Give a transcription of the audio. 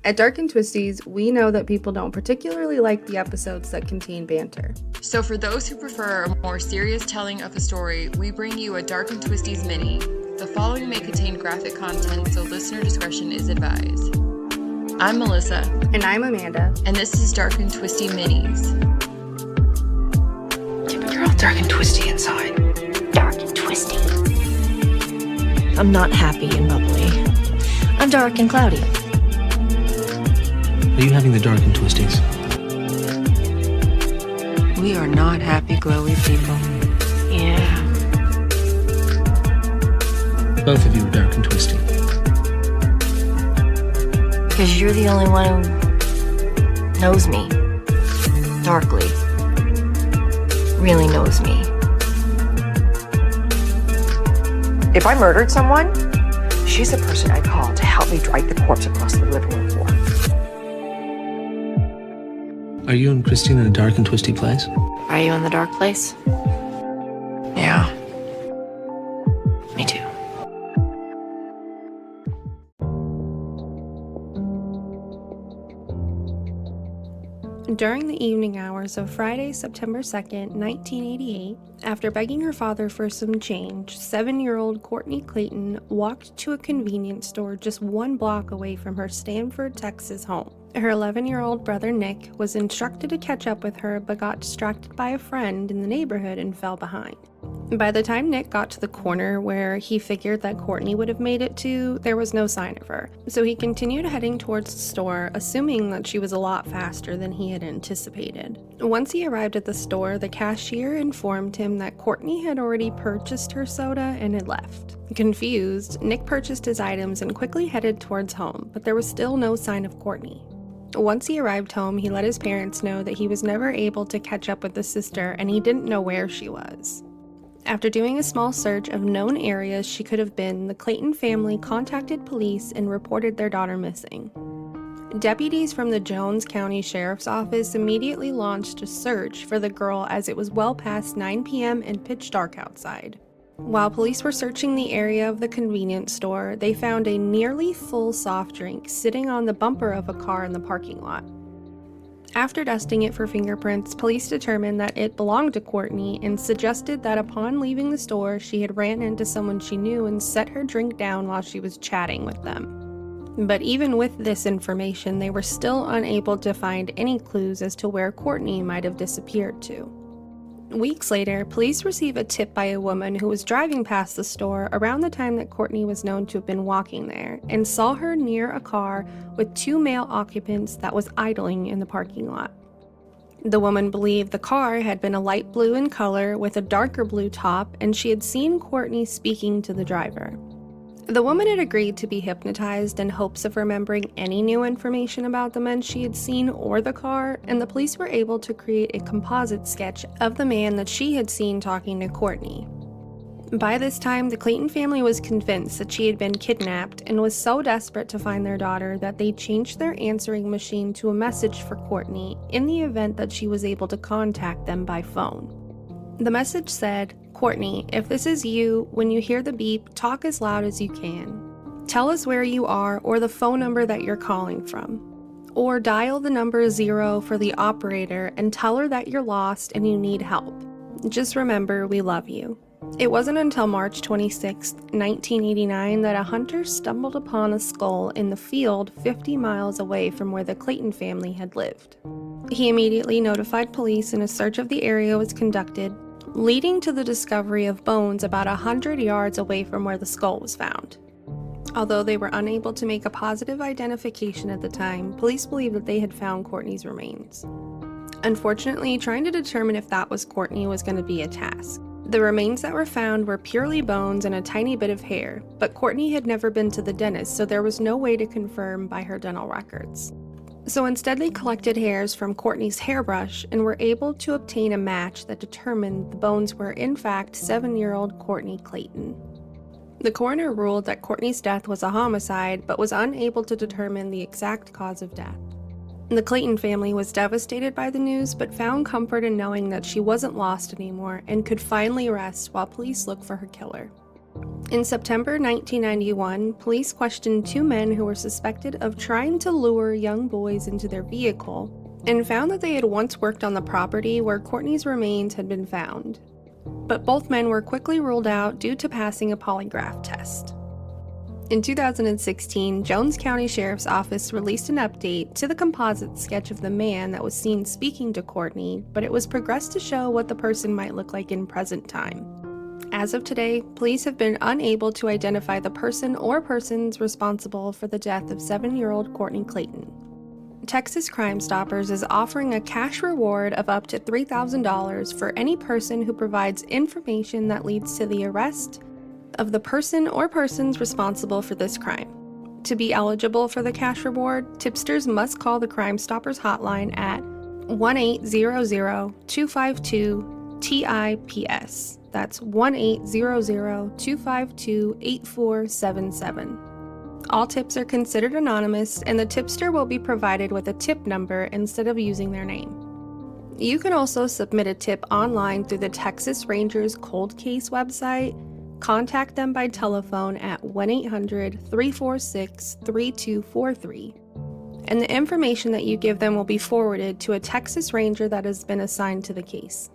At Dark and Twisties, we know that people don't particularly like the episodes that contain banter. So for those who prefer a more serious telling of a story, we bring you a Dark and Twisties mini. The following may contain graphic content, so listener discretion is advised. I'm Melissa. And I'm Amanda. And this is Dark and Twisty Minis. Yeah, but you're all dark and twisty inside. Dark and twisty. I'm not happy and bubbly. I'm dark and cloudy. Are you having the dark and twisties? We are not happy, glowy people. Yeah. Both of you are dark and twisty. Because you're the only one who knows me. Darkly. Really knows me. If I murdered someone, she's the person I'd call to help me drag the corpse across the living room floor. Are you and Christine in a dark and twisty place? Are you in the dark place? Yeah. Me too. During the evening hours of Friday, September 2nd, 1988, after begging her father for some change, 7-year-old Courtney Clayton walked to a convenience store just 1 block away from her Stanford, Texas home. Her 11-year-old brother Nick was instructed to catch up with her but got distracted by a friend in the neighborhood and fell behind. By the time Nick got to the corner where he figured that Courtney would have made it to, there was no sign of her. So he continued heading towards the store, assuming that she was a lot faster than he had anticipated. Once he arrived at the store, the cashier informed him that Courtney had already purchased her soda and had left. Confused, Nick purchased his items and quickly headed towards home, but there was still no sign of Courtney. Once he arrived home, he let his parents know that he was never able to catch up with the sister and he didn't know where she was. After doing a small search of known areas she could have been, the Clayton family contacted police and reported their daughter missing. Deputies from the Jones County Sheriff's Office immediately launched a search for the girl as it was well past 9 p.m. and pitch dark outside. While police were searching the area of the convenience store, they found a nearly full soft drink sitting on the bumper of a car in the parking lot. After dusting it for fingerprints, police determined that it belonged to Courtney and suggested that upon leaving the store, she had ran into someone she knew and set her drink down while she was chatting with them. But even with this information, they were still unable to find any clues as to where Courtney might have disappeared to. Weeks later, police received a tip by a woman who was driving past the store around the time that Courtney was known to have been walking there and saw her near a car with 2 male occupants that was idling in the parking lot. The woman believed the car had been a light blue in color with a darker blue top, and she had seen Courtney speaking to the driver. The woman had agreed to be hypnotized in hopes of remembering any new information about the men she had seen or the car, and the police were able to create a composite sketch of the man that she had seen talking to Courtney. By this time, the Clayton family was convinced that she had been kidnapped and was so desperate to find their daughter that they changed their answering machine to a message for Courtney in the event that she was able to contact them by phone. The message said, "Courtney, if this is you, when you hear the beep, talk as loud as you can. Tell us where you are or the phone number that you're calling from. Or dial the number 0 for the operator and tell her that you're lost and you need help. Just remember, we love you." It wasn't until March 26, 1989 that a hunter stumbled upon a skull in the field 50 miles away from where the Clayton family had lived. He immediately notified police and a search of the area was conducted, leading to the discovery of bones about 100 yards away from where the skull was found. Although they were unable to make a positive identification at the time, police believed that they had found Courtney's remains. Unfortunately, trying to determine if that was Courtney was going to be a task. The remains that were found were purely bones and a tiny bit of hair, but Courtney had never been to the dentist, so there was no way to confirm by her dental records. So instead they collected hairs from Courtney's hairbrush and were able to obtain a match that determined the bones were in fact 7-year-old Courtney Clayton. The coroner ruled that Courtney's death was a homicide, but was unable to determine the exact cause of death. The Clayton family was devastated by the news, but found comfort in knowing that she wasn't lost anymore and could finally rest while police looked for her killer. In September 1991, police questioned 2 men who were suspected of trying to lure young boys into their vehicle and found that they had once worked on the property where Courtney's remains had been found. But both men were quickly ruled out due to passing a polygraph test. In 2016, Jones County Sheriff's Office released an update to the composite sketch of the man that was seen speaking to Courtney, but it was progressed to show what the person might look like in present time. As of today, police have been unable to identify the person or persons responsible for the death of 7-year-old Courtney Clayton. Texas Crime Stoppers is offering a cash reward of up to $3,000 for any person who provides information that leads to the arrest of the person or persons responsible for this crime. To be eligible for the cash reward, tipsters must call the Crime Stoppers hotline at 1-800-252-TIPS. That's 1-800-252-8477. All tips are considered anonymous, and the tipster will be provided with a tip number instead of using their name. You can also submit a tip online through the Texas Rangers Cold Case website. Contact them by telephone at 1-800-346-3243. And the information that you give them will be forwarded to a Texas Ranger that has been assigned to the case.